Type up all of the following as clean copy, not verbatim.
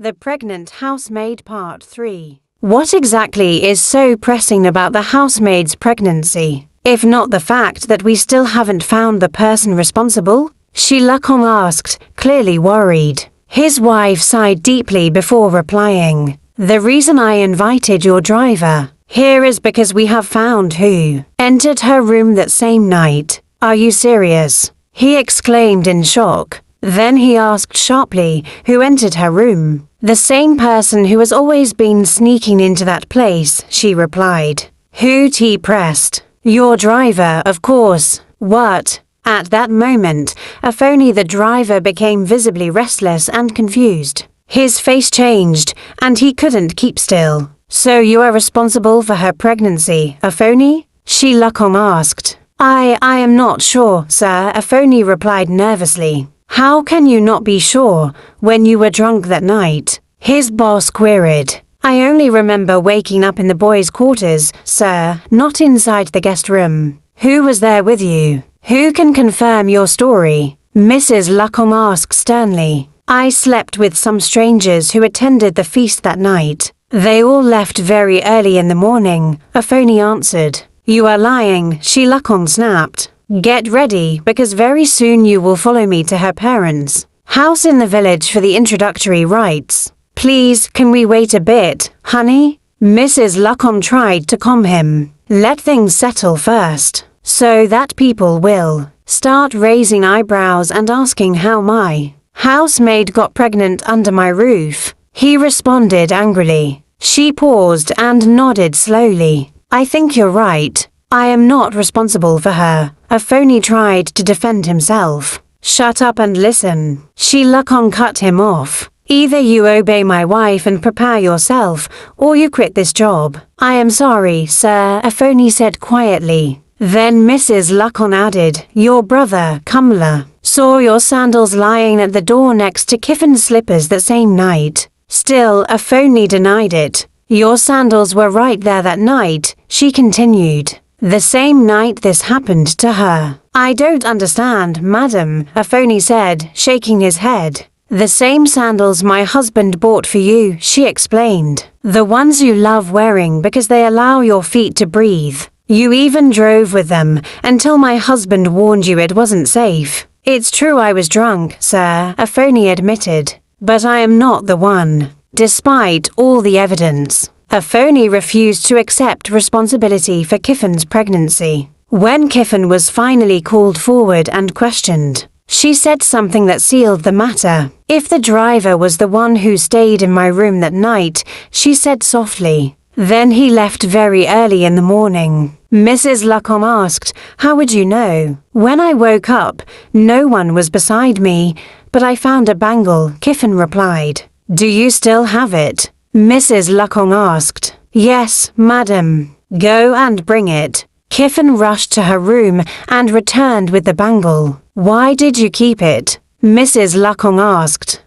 The Pregnant Housemaid Part 3. What exactly is so pressing about the housemaid's pregnancy, if not the fact that we still haven't found the person responsible? Shilakong asked, clearly worried. His wife sighed deeply before replying. The reason I invited your driver here is because we have found who entered her room that same night. Are you serious? He exclaimed in shock. Then he asked sharply who entered her room. The same person who has always been sneaking into that place, she replied. He pressed. Your driver, of course. What? At that moment, Afoni the driver became visibly restless and confused. His face changed, and he couldn't keep still. So you are responsible for her pregnancy, Afoni? Shilakong asked. I am not sure, sir, Afoni replied nervously. How can you not be sure when you were drunk that night? His boss queried. I only remember waking up in the boys' quarters, sir, not inside the guest room. Who was there with you? Who can confirm your story? Mrs. Lakong asked sternly. I slept with some strangers who attended the feast that night. They all left very early in the morning, Afoni answered. You are lying, Shilakong snapped. Get ready, because very soon you will follow me to her parents' house in the village for the introductory rites. Please, can we wait a bit, honey? Mrs. Lakong tried to calm him. Let things settle first, so that people will start raising eyebrows and asking how my housemaid got pregnant under my roof. He responded angrily. She paused and nodded slowly. I think you're right. I am not responsible for her. Afoni tried to defend himself. Shut up and listen. Shilakong cut him off. Either you obey my wife and prepare yourself, or you quit this job. I am sorry, sir, Afoni said quietly. Then Mrs. Lakong added, your brother, Kamla, saw your sandals lying at the door next to Kiffin's slippers that same night. Still, Afoni denied it. Your sandals were right there that night, she continued. The same night this happened to her. I don't understand, madam, Afoni said, shaking his head. The same sandals my husband bought for you, she explained. The ones you love wearing because they allow your feet to breathe. You even drove with them until my husband warned you it wasn't safe. It's true I was drunk, sir, Afoni admitted. But I am not the one. Despite all the evidence, Afoni refused to accept responsibility for Kiffin's pregnancy. When Kiffin was finally called forward and questioned, she said something that sealed the matter. If the driver was the one who stayed in my room that night, she said softly. Then he left very early in the morning. Mrs. Lakong asked, how would you know? When I woke up, no one was beside me, but I found a bangle, Kiffin replied. Do you still have it? Mrs. Lakong asked. Yes, madam. Go and bring it. Kiffin rushed to her room and returned with the bangle. Why did you keep it? Mrs. Lakong asked.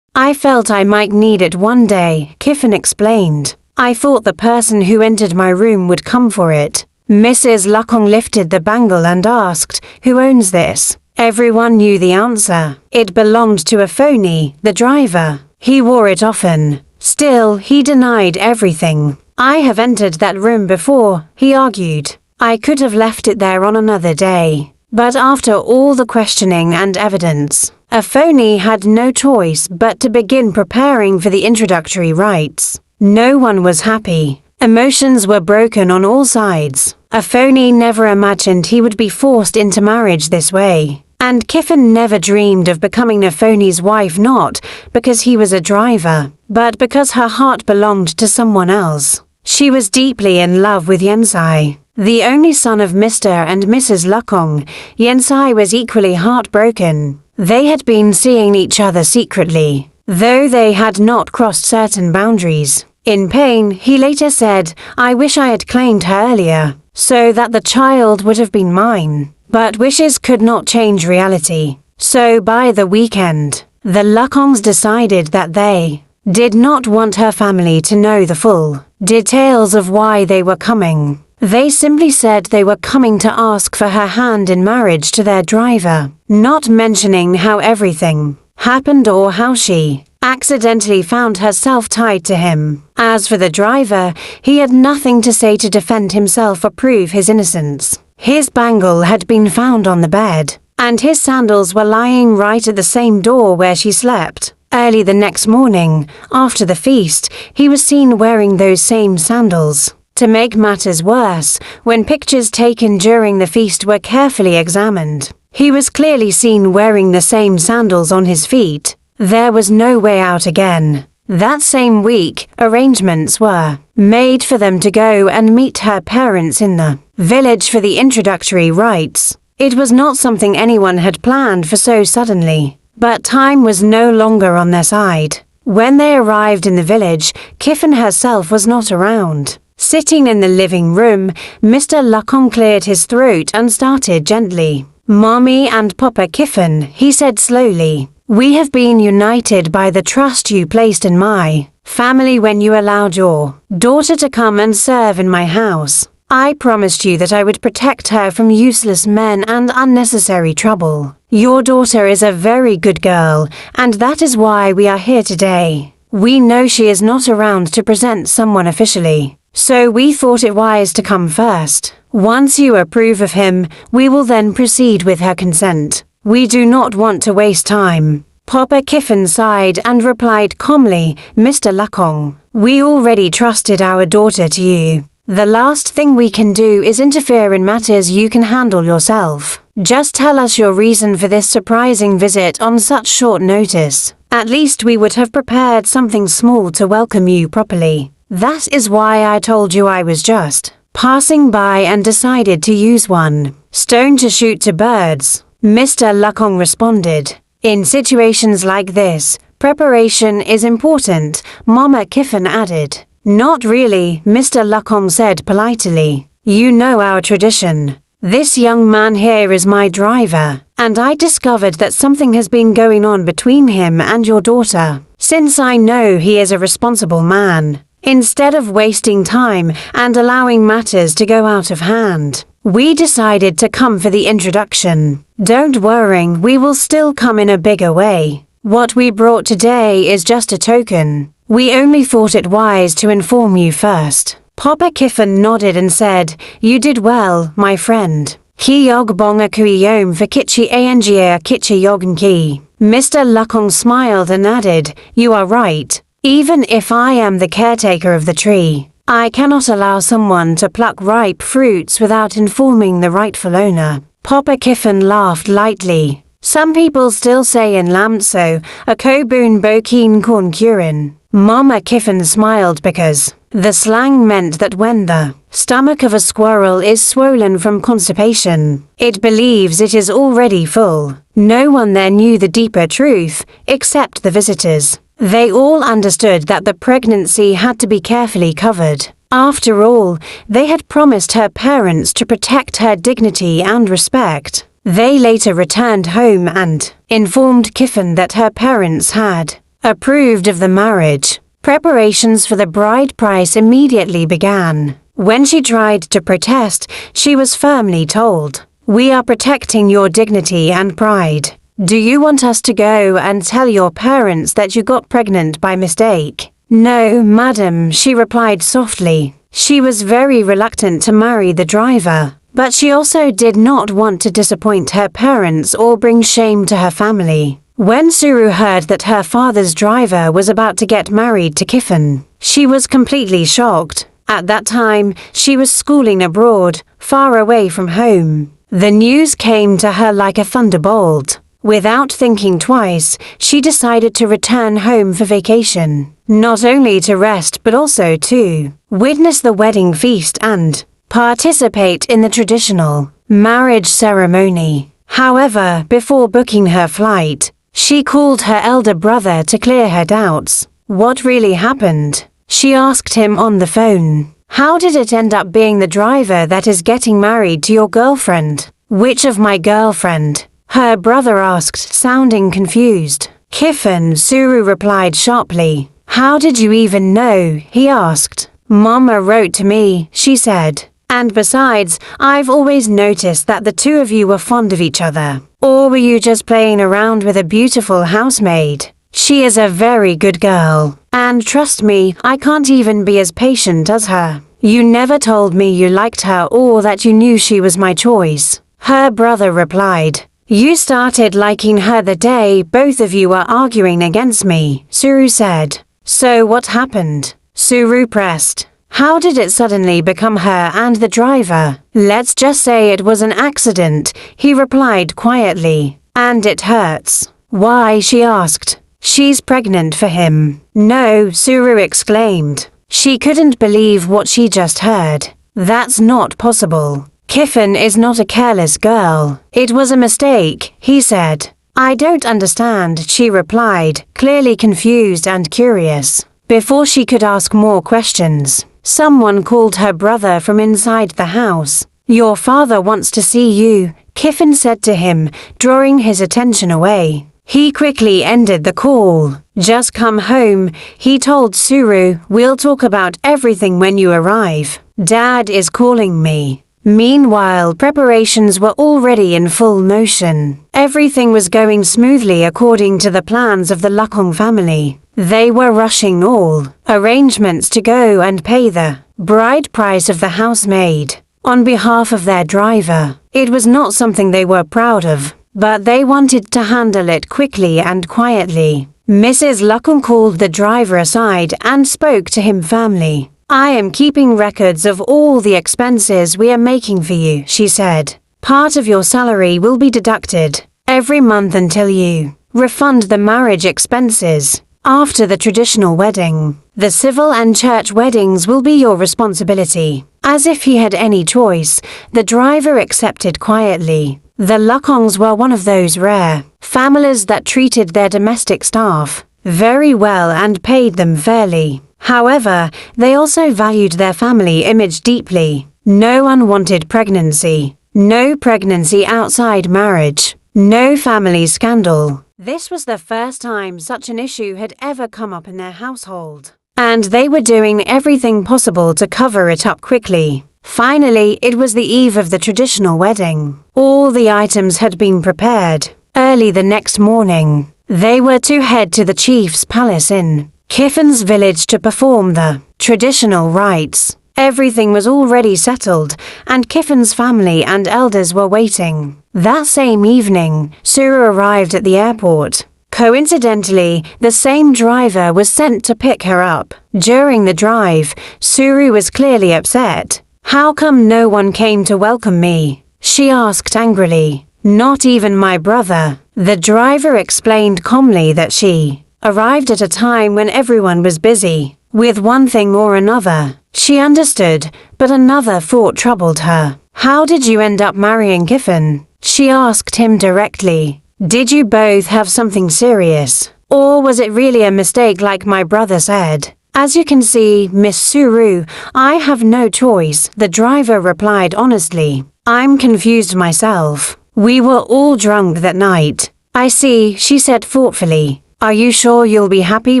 I felt I might need it one day, Kiffin explained. I thought the person who entered my room would come for it. Mrs. Lakong lifted the bangle and asked, who owns this? Everyone knew the answer. It belonged to Afoni, the driver. He wore it often. Still, he denied everything. I have entered that room before, he argued. I could have left it there on another day. But after all the questioning and evidence, Afoni had no choice but to begin preparing for the introductory rites. No one was happy. Emotions were broken on all sides. Afoni never imagined he would be forced into marriage this way. And Kiffin never dreamed of becoming Afoni's wife, not because he was a driver, but because her heart belonged to someone else. She was deeply in love with Yensai. The only son of Mr. and Mrs. Lakong, Yensai was equally heartbroken. They had been seeing each other secretly, though they had not crossed certain boundaries. In pain, he later said, I wish I had claimed her earlier, so that the child would have been mine. But wishes could not change reality. So by the weekend, the Lakongs decided that they did not want her family to know the full details of why they were coming. They simply said they were coming to ask for her hand in marriage to their driver, not mentioning how everything happened or how she accidentally found herself tied to him. As for the driver, he had nothing to say to defend himself or prove his innocence. His bangle had been found on the bed, and his sandals were lying right at the same door where she slept. Early the next morning, after the feast, he was seen wearing those same sandals. To make matters worse, when pictures taken during the feast were carefully examined, he was clearly seen wearing the same sandals on his feet. There was no way out again. That same week, arrangements were made for them to go and meet her parents in the village for the introductory rites. It was not something anyone had planned for so suddenly, but time was no longer on their side. When they arrived in the village, Kiffin herself was not around. Sitting in the living room, Mr. Lacon cleared his throat and started gently. "Mommy and Papa Kiffin," he said slowly, "we have been united by the trust you placed in my family when you allowed your daughter to come and serve in my house. I promised you that I would protect her from useless men and unnecessary trouble. Your daughter is a very good girl, and that is why we are here today. We know she is not around to present someone officially, so we thought it wise to come first. Once you approve of him, we will then proceed with her consent. We do not want to waste time." Papa Kiffin sighed and replied calmly, "Mr. Lacon, we already trusted our daughter to you. The last thing we can do is interfere in matters you can handle yourself. Just tell us your reason for this surprising visit on such short notice. At least we would have prepared something small to welcome you properly. That is why I told you I was just passing by and decided to use one stone to shoot two birds," Mr. Lacon responded. "In situations like this, preparation is important," Mama Kiffin added. "Not really," Mr. Lacon said politely. "You know our tradition. This young man here is my driver, and I discovered that something has been going on between him and your daughter. Since I know he is a responsible man, instead of wasting time and allowing matters to go out of hand, we decided to come for the introduction. Don't worry, we will still come in a bigger way. What we brought today is just a token. We only thought it wise to inform you first." Papa Kiffin nodded and said, "You did well, my friend. Ki yog bonga kui yom for kichi angia kichi yogan ki." Mr. Lacon smiled and added, "You are right. Even if I am the caretaker of the tree, I cannot allow someone to pluck ripe fruits without informing the rightful owner." Papa Kiffin laughed lightly. "Some people still say in Lamtso, a kobun bokin korn kurin." Mama Kiffin smiled because the slang meant that when the stomach of a squirrel is swollen from constipation, it believes it is already full. No one there knew the deeper truth, except the visitors. They all understood that the pregnancy had to be carefully covered. After all, they had promised her parents to protect her dignity and respect. They later returned home and informed Kiffin that her parents had approved of the marriage. Preparations for the bride price immediately began. When she tried to protest, she was firmly told, "We are protecting your dignity and pride. Do you want us to go and tell your parents that you got pregnant by mistake?" "No, madam," she replied softly. She was very reluctant to marry the driver, but she also did not want to disappoint her parents or bring shame to her family. When Suru heard that her father's driver was about to get married to Kiffin, she was completely shocked. At that time, she was schooling abroad, far away from home. The news came to her like a thunderbolt. Without thinking twice, she decided to return home for vacation, not only to rest but also to witness the wedding feast and participate in the traditional marriage ceremony. However, before booking her flight, she called her elder brother to clear her doubts. "What really happened?" she asked him on the phone. "How did it end up being the driver that is getting married to your girlfriend?" "Which of my girlfriend?" her brother asked, sounding confused. "Kiffin," Suru replied sharply. "How did you even know?" he asked. "Mama wrote to me," she said. "And besides, I've always noticed that the two of you were fond of each other. Or were you just playing around with a beautiful housemaid?" She is a very good girl. And trust me, I can't even be as patient as her. You never told me you liked her or that you knew she was my choice. Her brother replied. You started liking her the day both of you were arguing against me, Suru said. So what happened? Suru pressed. How did it suddenly become her and the driver? Let's just say it was an accident, he replied quietly. And it hurts. Why? She asked. She's pregnant for him. No, Suru exclaimed. She couldn't believe what she just heard. That's not possible. Kiffin is not a careless girl. It was a mistake, he said. I don't understand, she replied, clearly confused and curious. Before she could ask more questions, someone called her brother from inside the house. Your father wants to see you, Kiffin said to him, drawing his attention away. He quickly ended the call. Just come home, he told Suru. We'll talk about everything when you arrive. Dad is calling me. Meanwhile, preparations were already in full motion. Everything was going smoothly according to the plans of the Lakong family. They were rushing all arrangements to go and pay the bride price of the housemaid on behalf of their driver. It was not something they were proud of, but they wanted to handle it quickly and quietly. Mrs. Lakong called the driver aside and spoke to him firmly. I am keeping records of all the expenses we are making for you, she said. Part of your salary will be deducted every month until you refund the marriage expenses. After the traditional wedding, the civil and church weddings will be your responsibility. As if he had any choice, the driver accepted quietly. The Lakongs were one of those rare families that treated their domestic staff very well and paid them fairly. However, they also valued their family image deeply. No unwanted pregnancy, no pregnancy outside marriage, no family scandal. This was the first time such an issue had ever come up in their household, and they were doing everything possible to cover it up quickly. Finally, it was the eve of the traditional wedding. All the items had been prepared. Early the next morning, they were to head to the chief's palace in Kiffin's village to perform the traditional rites. Everything was already settled, and Kiffin's family and elders were waiting. That same evening, Suru arrived at the airport. Coincidentally, the same driver was sent to pick her up. During the drive, Suru was clearly upset. How come no one came to welcome me? She asked angrily. Not even my brother. The driver explained calmly that she arrived at a time when everyone was busy with one thing or another. She understood, but another thought troubled her. How did you end up marrying Kiffin? She asked him directly. Did you both have something serious? Or was it really a mistake like my brother said? As you can see, Miss Suru, I have no choice, the driver replied honestly. I'm confused myself. We were all drunk that night. I see, she said thoughtfully. Are you sure you'll be happy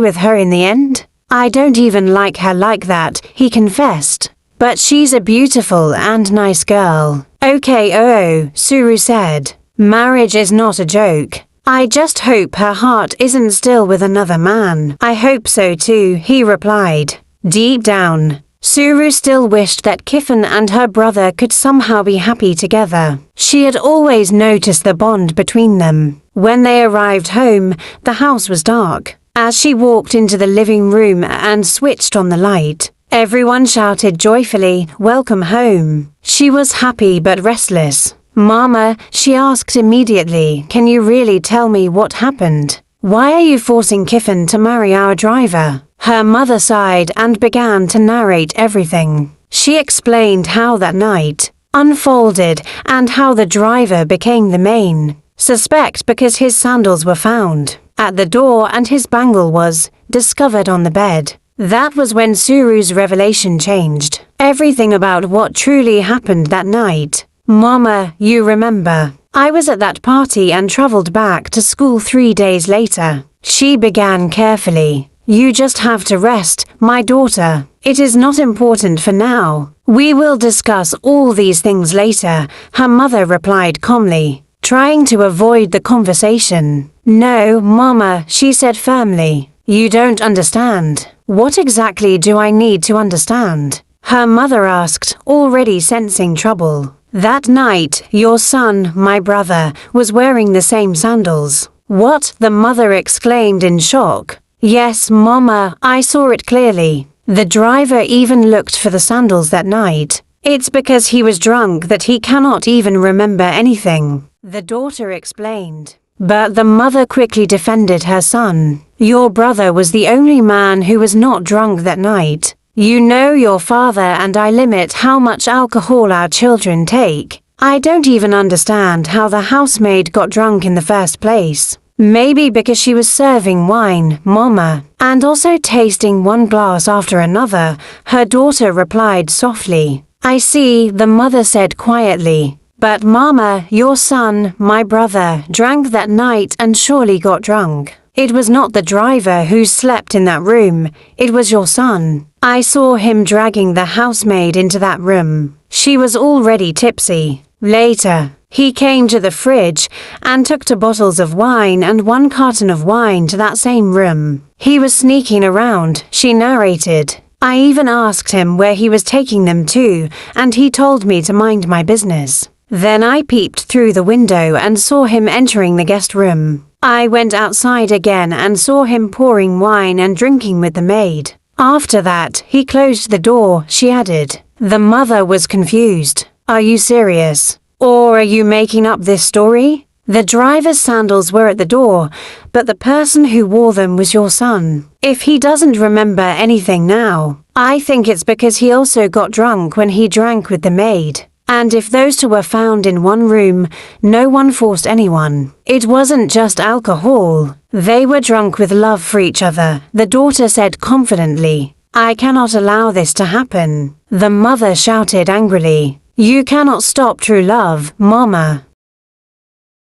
with her in the end? I don't even like her like that, he confessed. But she's a beautiful and nice girl. Okay, Suru said. Marriage is not a joke. I just hope her heart isn't still with another man. I hope so too, he replied. Deep down, Suru still wished that Kiffin and her brother could somehow be happy together. She had always noticed the bond between them. When they arrived home, the house was dark. As she walked into the living room and switched on the light, everyone shouted joyfully, "Welcome home." She was happy but restless. Mama, she asked immediately, can you really tell me what happened? Why are you forcing Kiffin to marry our driver? Her mother sighed and began to narrate everything. She explained how that night unfolded and how the driver became the main suspect because his sandals were found at the door and his bangle was discovered on the bed. That was when Suru's revelation changed everything about what truly happened that night. Mama, you remember, I was at that party and traveled back to school 3 days later. She began carefully. You just have to rest, my daughter. It is not important for now. We will discuss all these things later, her mother replied calmly, trying to avoid the conversation. No, Mama, she said firmly. You don't understand. What exactly do I need to understand? Her mother asked, already sensing trouble. That night, your son, my brother, was wearing the same sandals. What? The mother exclaimed in shock. Yes, Mama, I saw it clearly. The driver even looked for the sandals that night. It's because he was drunk that he cannot even remember anything, the daughter explained. But the mother quickly defended her son. Your brother was the only man who was not drunk that night. You know your father and I limit how much alcohol our children take. I don't even understand how the housemaid got drunk in the first place. Maybe because she was serving wine, Mama, and also tasting one glass after another, her daughter replied softly. I see, the mother said quietly. But Mama, your son, my brother, drank that night and surely got drunk. It was not the driver who slept in that room, it was your son. I saw him dragging the housemaid into that room. She was already tipsy. Later, he came to the fridge and took 2 bottles of wine and 1 carton of wine to that same room. He was sneaking around, she narrated. I even asked him where he was taking them to, and he told me to mind my business. Then I peeped through the window and saw him entering the guest room. I went outside again and saw him pouring wine and drinking with the maid. After that, he closed the door, she added. The mother was confused. Are you serious? Or are you making up this story? The driver's sandals were at the door, but the person who wore them was your son. If he doesn't remember anything now, I think it's because he also got drunk when he drank with the maid. And if those 2 were found in one room, no one forced anyone. It wasn't just alcohol. They were drunk with love for each other, the daughter said confidently. I cannot allow this to happen. The mother shouted angrily. You cannot stop true love, Mama.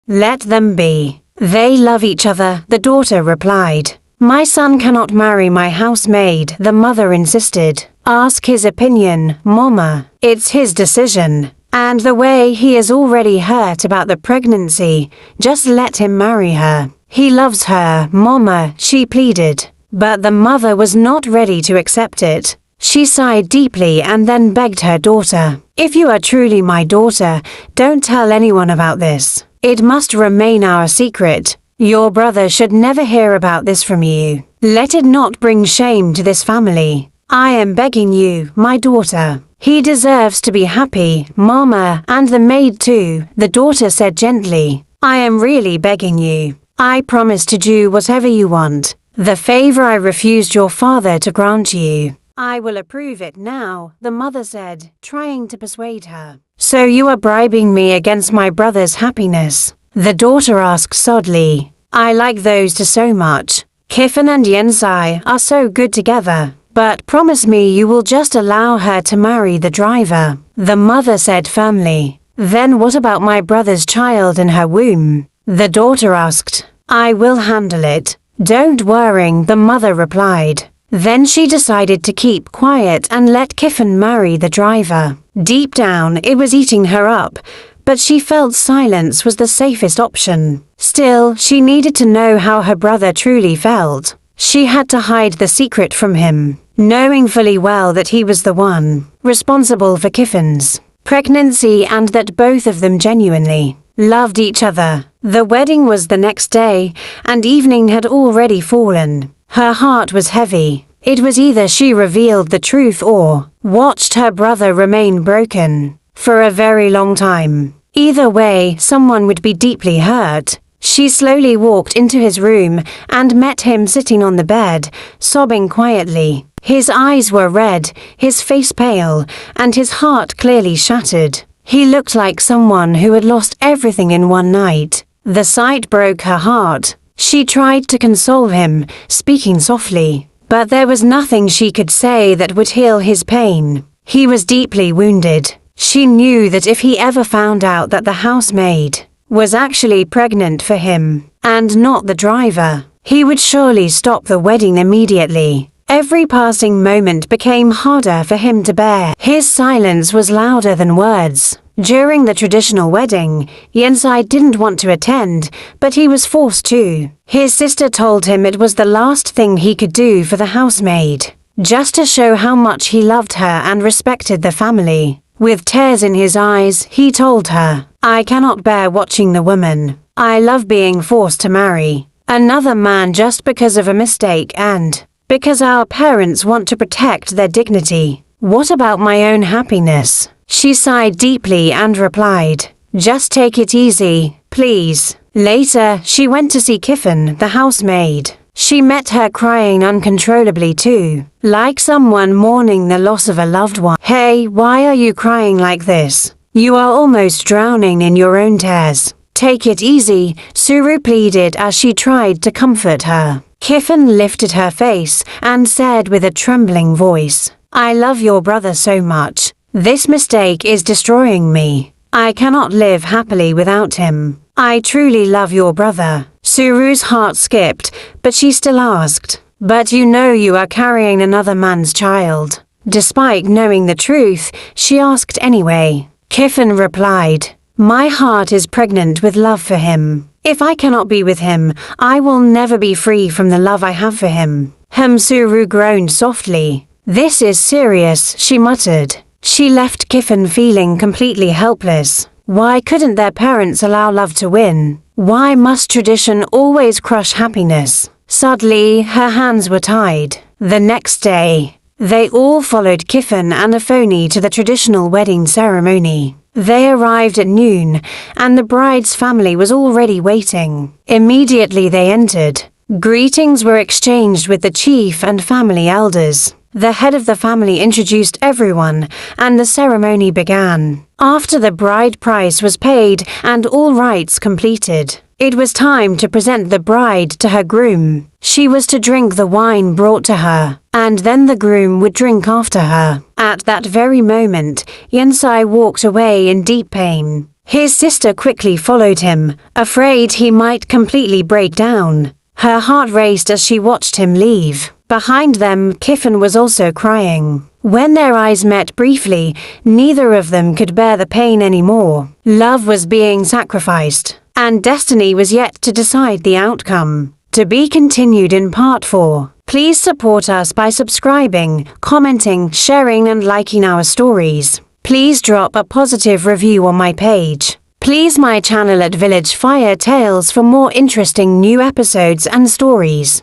Let them be. They love each other, the daughter replied. My son cannot marry my housemaid, the mother insisted. Ask his opinion, Mama. It's his decision. And the way he is already hurt about the pregnancy, just let him marry her. He loves her, Mama, she pleaded. But the mother was not ready to accept it. She sighed deeply and then begged her daughter. If you are truly my daughter, don't tell anyone about this. It must remain our secret. Your brother should never hear about this from you. Let it not bring shame to this family. I am begging you, my daughter. He deserves to be happy, Mama, and the maid too, the daughter said gently. I am really begging you. I promise to do whatever you want. The favor I refused your father to grant you. I will approve it now, the mother said, trying to persuade her. So you are bribing me against my brother's happiness? The daughter asked sadly. I like those 2 so much. Kiffin and Yensai are so good together. But promise me you will just allow her to marry the driver, the mother said firmly. Then what about my brother's child in her womb? The daughter asked. I will handle it. Don't worry, the mother replied. Then she decided to keep quiet and let Kiffin marry the driver. Deep down, it was eating her up, but she felt silence was the safest option. Still, she needed to know how her brother truly felt. She had to hide the secret from him, knowing fully well that he was the one responsible for Kiffin's pregnancy and that both of them genuinely loved each other. The wedding was the next day, and evening had already fallen. Her heart was heavy. It was either she revealed the truth or watched her brother remain broken for a very long time. Either way, someone would be deeply hurt. She slowly walked into his room and met him sitting on the bed, sobbing quietly. His eyes were red, his face pale, and his heart clearly shattered. He looked like someone who had lost everything in one night. The sight broke her heart. She tried to console him, speaking softly, but there was nothing she could say that would heal his pain. He was deeply wounded. She knew that if he ever found out that the housemaid was actually pregnant for him, and not the driver, he would surely stop the wedding immediately. Every passing moment became harder for him to bear. His silence was louder than words. During the traditional wedding, Yensai didn't want to attend, but he was forced to. His sister told him it was the last thing he could do for the housemaid, just to show how much he loved her and respected the family. With tears in his eyes, he told her, "I cannot bear watching the woman I love being forced to marry another man just because of a mistake and because our parents want to protect their dignity. What about my own happiness?" She sighed deeply and replied, "Just take it easy, please." Later, she went to see Kiffin, the housemaid. She met her crying uncontrollably too, like someone mourning the loss of a loved one. "Hey, why are you crying like this? You are almost drowning in your own tears. Take it easy," Suru pleaded as she tried to comfort her. Kiffin lifted her face and said with a trembling voice, "I love your brother so much. This mistake is destroying me. I cannot live happily without him. I truly love your brother." Suru's heart skipped, but she still asked, "But you know you are carrying another man's child." Despite knowing the truth, she asked anyway. Kiffin replied, "My heart is pregnant with love for him. If I cannot be with him, I will never be free from the love I have for him." Suru groaned softly. "This is serious," she muttered. She left Kiffin feeling completely helpless. Why couldn't their parents allow love to win? Why must tradition always crush happiness? Suddenly, her hands were tied. The next day, they all followed Kiffin and Afoni to the traditional wedding ceremony. They arrived at noon, and the bride's family was already waiting. Immediately they entered. Greetings were exchanged with the chief and family elders. The head of the family introduced everyone, and the ceremony began. After the bride price was paid and all rites completed, it was time to present the bride to her groom. She was to drink the wine brought to her, and then the groom would drink after her. At that very moment, Yensai walked away in deep pain. His sister quickly followed him, afraid he might completely break down. Her heart raced as she watched him leave. Behind them, Kiffin was also crying. When their eyes met briefly, neither of them could bear the pain anymore. Love was being sacrificed, and destiny was yet to decide the outcome. To be continued in part 4. Please support us by subscribing, commenting, sharing and liking our stories. Please drop a positive review on my page. Please my channel at Village Fire Tales for more interesting new episodes and stories.